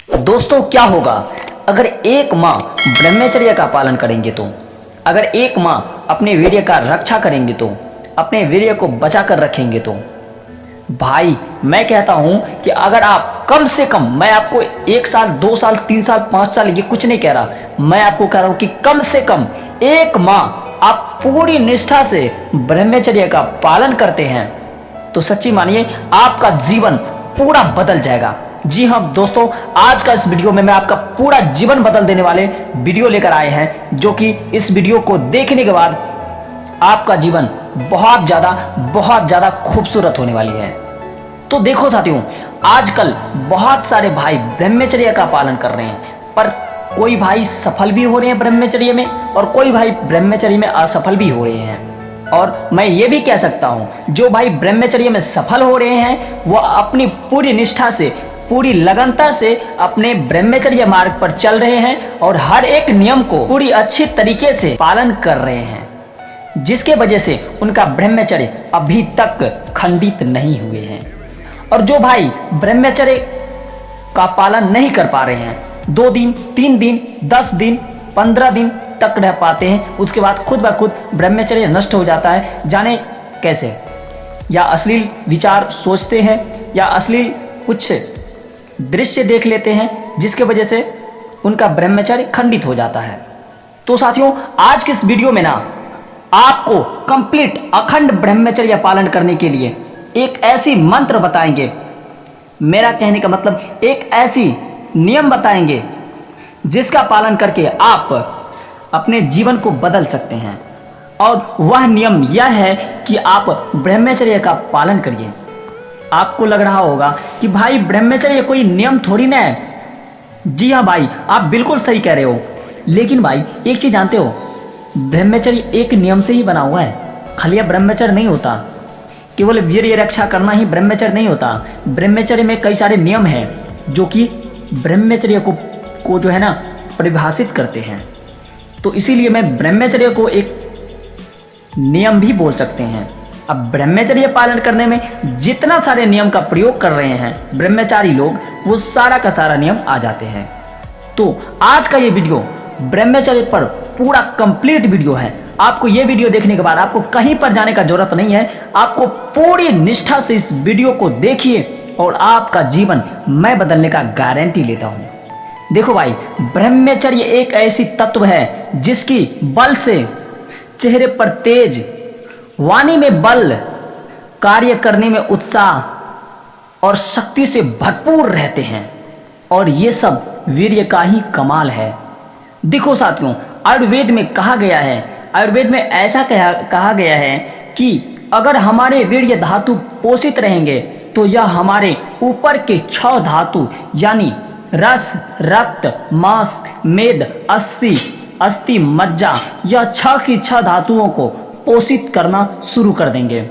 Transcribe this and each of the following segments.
दोस्तों, क्या होगा अगर एक माँ ब्रह्मचर्य का पालन करेंगे तो, अगर एक माँ अपने वीर्य का रक्षा करेंगे तो, अपने वीर्य को बचा कर रखेंगे तो। भाई मैं कहता हूं कि अगर आप कम से कम, मैं आपको 1 साल 2 साल 3 साल 5 साल ये कुछ नहीं कह रहा, मैं आपको कह रहा हूं कि कम से कम एक माह आप पूरी निष्ठा से ब्रह्मचर्य का पालन करते हैं तो सच्ची मानिए आपका जीवन पूरा बदल जाएगा। जी हाँ दोस्तों, आज का इस वीडियो में मैं आपका पूरा जीवन बदल देने वाले वीडियो लेकर आए हैं, जो कि इस वीडियो को देखने के बाद आपका जीवन बहुत ज्यादा खूबसूरत होने वाली है। तो देखो साथियों, आजकल बहुत सारे भाई ब्रह्मचर्य का पालन कर रहे हैं, पर कोई भाई सफल भी हो रहे हैं ब्रह्मचर्य में और कोई भाई ब्रह्मचर्य में असफल भी हो रहे हैं। और मैं ये भी कह सकता हूं, जो भाई ब्रह्मचर्य में सफल हो रहे हैं वो अपनी पूरी निष्ठा से, पूरी लगनता से अपने ब्रह्मचर्य मार्ग पर चल रहे हैं और हर एक नियम को पूरी अच्छी तरीके से पालन कर रहे हैं, जिसके वजह से उनका ब्रह्मचर्य अभी तक खंडित नहीं हुए हैं। और जो भाई ब्रह्मचर्य का पालन नहीं कर पा रहे हैं, 2 दिन 3 दिन 10 दिन 15 दिन तक रह पाते हैं, उसके बाद खुद ब खुद ब्रह्मचर्य नष्ट हो जाता है, जाने कैसे। या अश्लील विचार सोचते हैं या अश्लील कुछ दृश्य देख लेते हैं, जिसके वजह से उनका ब्रह्मचर्य खंडित हो जाता है। तो साथियों, आज के इस वीडियो में ना आपको कंप्लीट अखंड ब्रह्मचर्य पालन करने के लिए एक ऐसी मंत्र बताएंगे, मेरा कहने का मतलब एक ऐसी नियम बताएंगे जिसका पालन करके आप अपने जीवन को बदल सकते हैं। और वह नियम यह है कि आप ब्रह्मचर्य का पालन करिए। आपको लग रहा होगा कि भाई ब्रह्मचर्य कोई नियम थोड़ी ना है। जी हाँ भाई, आप बिल्कुल सही कह रहे हो, लेकिन भाई एक चीज जानते हो, ब्रह्मचर्य एक नियम से ही बना हुआ है। खाली ब्रह्मचर्य नहीं होता, केवल वीर्य रक्षा करना ही ब्रह्मचर्य नहीं होता। ब्रह्मचर्य में कई सारे नियम हैं जो कि ब्रह्मचर्य को जो है ना परिभाषित करते हैं। तो इसीलिए मैं ब्रह्मचर्य को एक नियम भी बोल सकते हैं। अब ब्रह्मचर्य पालन करने में जितना सारे नियम का प्रयोग कर रहे हैं ब्रह्मचारी लोग, वो सारा का सारा नियम आ जाते हैं। तो आज का ये वीडियो ब्रह्मचर्य पर पूरा कंप्लीट वीडियो है। आपको ये वीडियो देखने के बाद आपको कहीं पर जाने का जरूरत नहीं है, आपको पूरी निष्ठा से इस वीडियो को देखिए और आपका जीवन मैं बदलने का गारंटी लेता हूं। देखो भाई, ब्रह्मचर्य एक ऐसी तत्व है जिसकी बल से चेहरे पर तेज, वाणी में बल, कार्य करने में उत्साह और शक्ति से भरपूर रहते हैं। और ये सब वीर्य का ही कमाल है। देखो साथियों, आयुर्वेद में कहा गया है, आयुर्वेद में ऐसा कहा गया है कि अगर हमारे वीर्य धातु पोषित रहेंगे तो यह हमारे ऊपर के 6 धातु यानी रस, रक्त, मांस, मेद, अस्थि, मज्जा, यह 6 की 6 धातुओं को पोषित करना शुरू कर देंगे।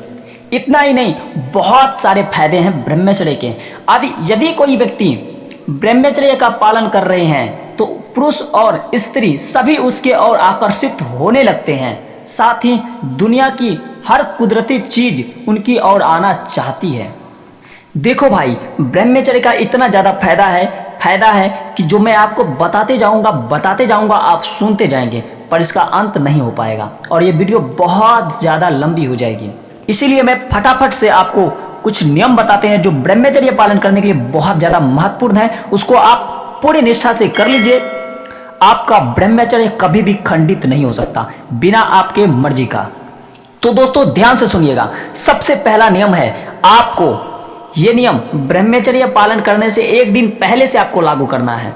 इतना ही नहीं, बहुत सारे फायदे हैं ब्रह्मचर्य के। यदि कोई व्यक्ति ब्रह्मचर्य का पालन कर रहे हैं तो पुरुष और स्त्री सभी उसके ओर आकर्षित होने लगते हैं। साथ ही दुनिया की हर कुदरती चीज उनकी ओर आना चाहती है। देखो भाई, ब्रह्मचर्य का इतना ज्यादा फायदा है कि जो मैं आपको बताते जाऊंगा, आप सुनते जाएंगे, पर इसका अंत नहीं हो पाएगा और ये वीडियो बहुत ज्यादा लंबी हो जाएगी। इसीलिए मैं फटाफट से आपको कुछ नियम बताते हैं जो ब्रह्मचर्य पालन करने के लिए बहुत ज्यादा महत्वपूर्ण है। उसको आप पूरी निष्ठा से कर लीजिए, आपका ब्रह्मचर्य कभी भी खंडित नहीं हो सकता बिना आपके मर्जी का। तो दोस्तों ध्यान से सुनिएगा। सबसे पहला नियम है, आपको ये नियम ब्रह्मचर्य पालन करने से 1 दिन पहले से आपको लागू करना है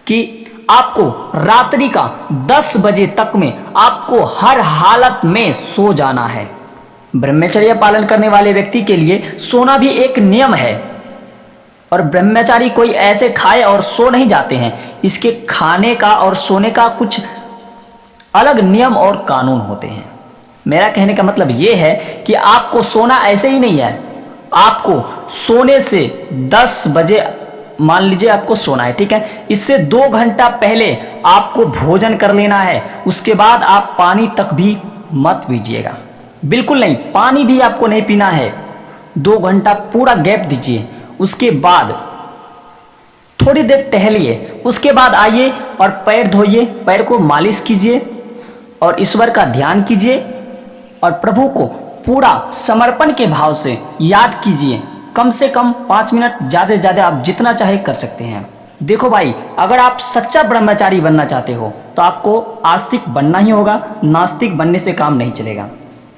कि आपको रात्रि का 10 बजे तक में आपको हर हालत में सो जाना है। ब्रह्मचर्य पालन करने वाले व्यक्ति के लिए सोना भी एक नियम है। और ब्रह्मचारी कोई ऐसे खाए और सो नहीं जाते हैं, इसके खाने का और सोने का कुछ अलग नियम और कानून होते हैं। मेरा कहने का मतलब यह है कि आपको सोना ऐसे ही नहीं है। आपको सोने से 10 बजे मान लीजिए आपको सोना है, ठीक है, इससे 2 घंटा पहले आपको भोजन कर लेना है। उसके बाद आप पानी तक भी मत पीजिएगा, बिल्कुल नहीं, पानी भी आपको नहीं पीना है। 2 घंटा पूरा गैप दीजिए। उसके बाद थोड़ी देर टहलिए, उसके बाद आइए और पैर धोइए, पैर को मालिश कीजिए और ईश्वर का ध्यान कीजिए और प्रभु को पूरा समर्पण के भाव से याद कीजिए। कम से कम 5 मिनट, ज्यादा से ज्यादा आप जितना चाहे कर सकते हैं। देखो भाई, अगर आप सच्चा ब्रह्मचारी बनना चाहते हो तो आपको आस्तिक बनना ही होगा, नास्तिक बनने से काम नहीं चलेगा।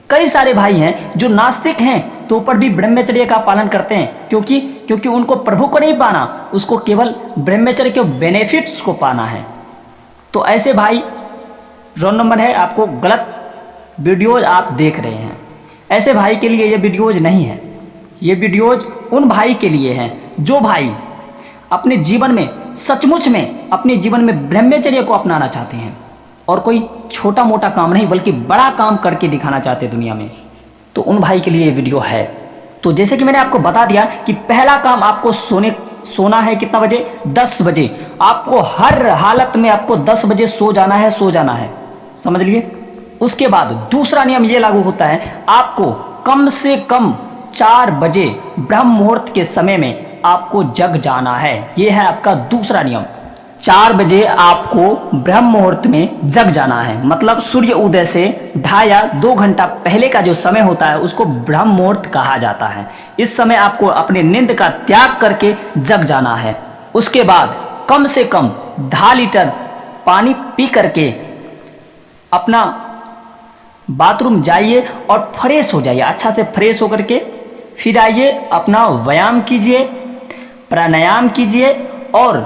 कई सारे भाई हैं जो नास्तिक हैं तो ऊपर भी ब्रह्मचर्य का पालन करते हैं, क्योंकि उनको प्रभु को नहीं पाना, उसको केवल ब्रह्मचर्य के बेनिफिट्स को पाना है। तो ऐसे भाई रोल नंबर है, आपको गलत वीडियोज आप देख रहे हैं। ऐसे भाई के लिए ये वीडियोज नहीं है, ये वीडियोज उन भाई के लिए हैं जो भाई अपने जीवन में सचमुच में अपने जीवन में ब्रह्मचर्य को अपनाना चाहते हैं और कोई छोटा मोटा काम नहीं बल्कि बड़ा काम करके दिखाना चाहते हैं दुनिया में। तो उन भाई के लिए ये वीडियो है। तो जैसे कि मैंने आपको बता दिया कि पहला काम आपको सोना है कितना बजे? 10 बजे। आपको हर हालत में आपको 10 बजे सो जाना है, समझ लिए। उसके बाद दूसरा नियम ये लागू होता है, आपको कम से कम 4 बजे ब्रह्म मुहूर्त के समय में आपको जग जाना है। यह है आपका दूसरा नियम। 4 बजे आपको ब्रह्म मुहूर्त में जग जाना है, मतलब सूर्य उदय से 2.5 या 2 घंटा पहले का जो समय होता है उसको ब्रह्म मुहूर्त कहा जाता है। इस समय आपको अपने नींद का त्याग करके जग जाना है। उसके बाद कम से कम 2.5 लीटर पानी पी करके अपना बाथरूम जाइए और फ्रेश हो जाइए। अच्छा से फ्रेश होकर के फिर आइए, अपना व्यायाम कीजिए, प्राणायाम कीजिए और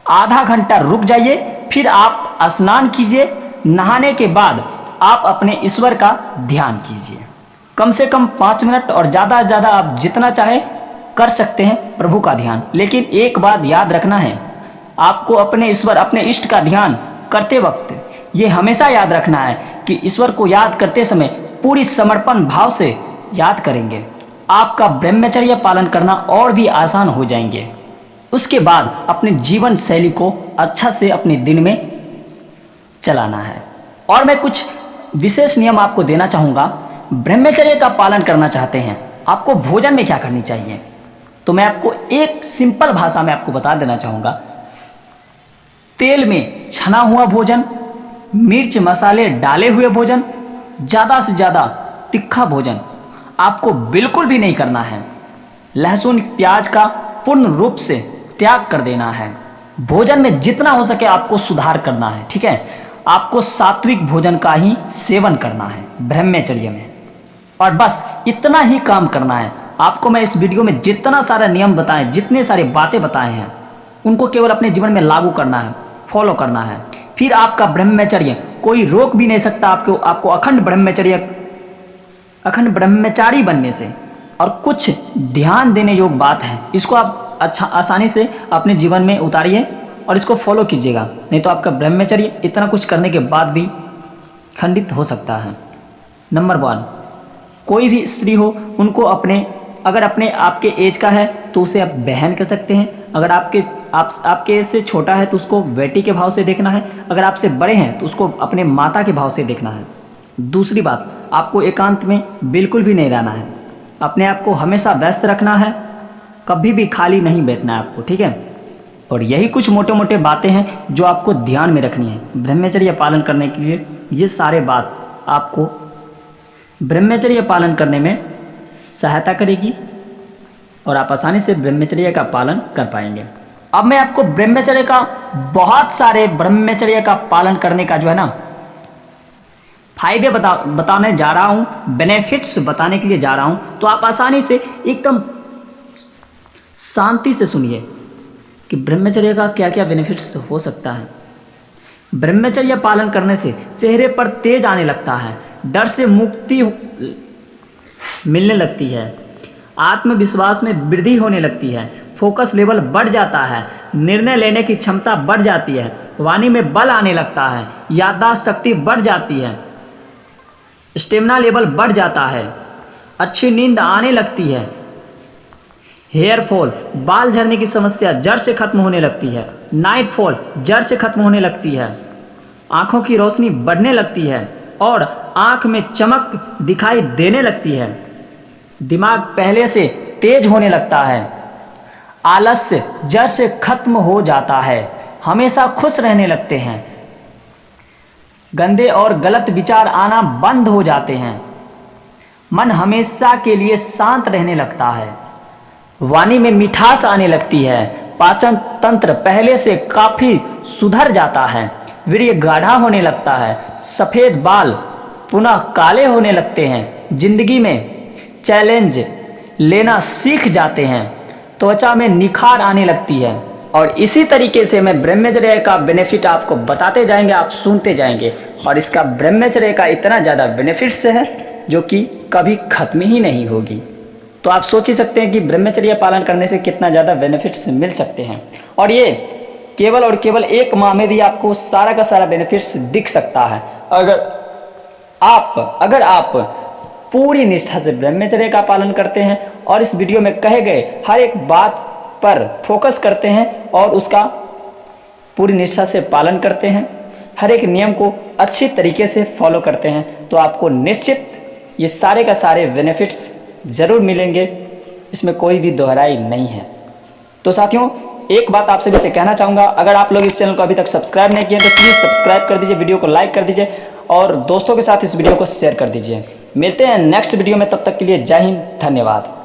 आधा घंटा रुक जाइए। फिर आप स्नान कीजिए। नहाने के बाद आप अपने ईश्वर का ध्यान कीजिए। कम से कम 5 मिनट और ज़्यादा से ज़्यादा आप जितना चाहे कर सकते हैं प्रभु का ध्यान। लेकिन एक बात याद रखना है, आपको अपने ईश्वर, अपने इष्ट का ध्यान करते वक्त ये हमेशा याद रखना है कि ईश्वर को याद करते समय पूरी समर्पण भाव से याद करेंगे। आपका ब्रह्मचर्य पालन करना और भी आसान हो जाएंगे। उसके बाद अपने जीवन शैली को अच्छा से अपने दिन में चलाना है। और मैं कुछ विशेष नियम आपको देना चाहूंगा। ब्रह्मचर्य का पालन करना चाहते हैं, आपको भोजन में क्या करनी चाहिए, तो मैं आपको एक सिंपल भाषा में आपको बता देना चाहूंगा। तेल में छना हुआ भोजन, मिर्च मसाले डाले हुए भोजन, ज्यादा से ज्यादा तीखा भोजन आपको बिल्कुल भी नहीं करना है। लहसुन प्याज का पूर्ण रूप से त्याग कर देना है। भोजन में जितना हो सके आपको सुधार करना है, ठीक है। आपको सात्विक भोजन का ही सेवन करना है ब्रह्मचर्य में, और बस इतना ही काम करना है। आपको मैं इस वीडियो में जितना सारा नियम बताएं, जितने सारे बातें बताए हैं, उनको केवल अपने जीवन में लागू करना है, फॉलो करना है। फिर आपका ब्रह्मचर्य कोई रोक भी नहीं सकता आपको अखंड ब्रह्मचारी बनने से। और कुछ ध्यान देने योग्य बात है, इसको आप अच्छा आसानी से अपने जीवन में उतारिए और इसको फॉलो कीजिएगा, नहीं तो आपका ब्रह्मचर्य इतना कुछ करने के बाद भी खंडित हो सकता है। नंबर 1, कोई भी स्त्री हो उनको अगर अपने आपके एज का है तो उसे आप बहन कह सकते हैं। अगर आपके एज से छोटा है तो उसको बेटी के भाव से देखना है। अगर आपसे बड़े हैं तो उसको अपने माता के भाव से देखना है। दूसरी बात, आपको एकांत में बिल्कुल भी नहीं रहना है। अपने आप को हमेशा व्यस्त रखना है, कभी भी खाली नहीं बैठना है आपको, ठीक है। और यही कुछ मोटे मोटे बातें हैं जो आपको ध्यान में रखनी है ब्रह्मचर्य पालन करने के लिए। ये सारे बात आपको ब्रह्मचर्य पालन करने में सहायता करेगी और आप आसानी से ब्रह्मचर्य का पालन कर पाएंगे। अब मैं आपको ब्रह्मचर्य का बहुत सारे ब्रह्मचर्य का पालन करने का जो है ना फायदे बताने जा रहा हूं, बेनिफिट्स बताने के लिए जा रहा हूं। तो आप आसानी से एकदम शांति से सुनिए कि ब्रह्मचर्य का क्या क्या बेनिफिट्स हो सकता है। ब्रह्मचर्य पालन करने से चेहरे पर तेज आने लगता है, डर से मुक्ति मिलने लगती है, आत्मविश्वास में वृद्धि होने लगती है, फोकस लेवल बढ़ जाता है, निर्णय लेने की क्षमता बढ़ जाती है, वाणी में बल आने लगता है, याददाश्त शक्ति बढ़ जाती है, स्टेमिना लेवल बढ़ जाता है, अच्छी नींद आने लगती है, हेयर फॉल बाल झड़ने की समस्या जड़ से खत्म होने लगती है, नाइट फॉल जड़ से खत्म होने लगती है, आंखों की रोशनी बढ़ने लगती है और आंख में चमक दिखाई देने लगती है, दिमाग पहले से तेज होने लगता है, आलस्य जड़ से खत्म हो जाता है, हमेशा खुश रहने लगते हैं, गंदे और गलत विचार आना बंद हो जाते हैं, मन हमेशा के लिए शांत रहने लगता है, वाणी में मिठास आने लगती है, पाचन तंत्र पहले से काफी सुधर जाता है, वीर्य गाढ़ा होने लगता है, सफेद बाल पुनः काले होने लगते हैं, जिंदगी में चैलेंज लेना सीख जाते हैं, त्वचा में निखार आने लगती है। और इसी तरीके से मैं ब्रह्मचर्य का बेनिफिट आपको बताते जाएंगे, आप सुनते जाएंगे। और इसका ब्रह्मचर्य का इतना ज़्यादा बेनिफिट्स है जो कि कभी खत्म ही नहीं होगी। तो आप सोच ही सकते हैं कि ब्रह्मचर्य पालन करने से कितना ज़्यादा बेनिफिट्स मिल सकते हैं। और ये केवल और केवल 1 माह में भी आपको सारा का सारा बेनिफिट्स दिख सकता है, अगर आप पूरी निष्ठा से ब्रह्मचर्य का पालन करते हैं और इस वीडियो में कहे गए हर एक बात पर फोकस करते हैं और उसका पूरी निष्ठा से पालन करते हैं, हर एक नियम को अच्छी तरीके से फॉलो करते हैं, तो आपको निश्चित ये सारे का सारे बेनिफिट्स जरूर मिलेंगे, इसमें कोई भी दोहराई नहीं है। तो साथियों, एक बात आपसे भी कहना चाहूंगा, अगर आप लोग इस चैनल को अभी तक सब्सक्राइब नहीं किए तो प्लीज सब्सक्राइब कर दीजिए, वीडियो को लाइक कर दीजिए और दोस्तों के साथ इस वीडियो को शेयर कर दीजिए। मिलते हैं नेक्स्ट वीडियो में, तब तक के लिए जय हिंद, धन्यवाद।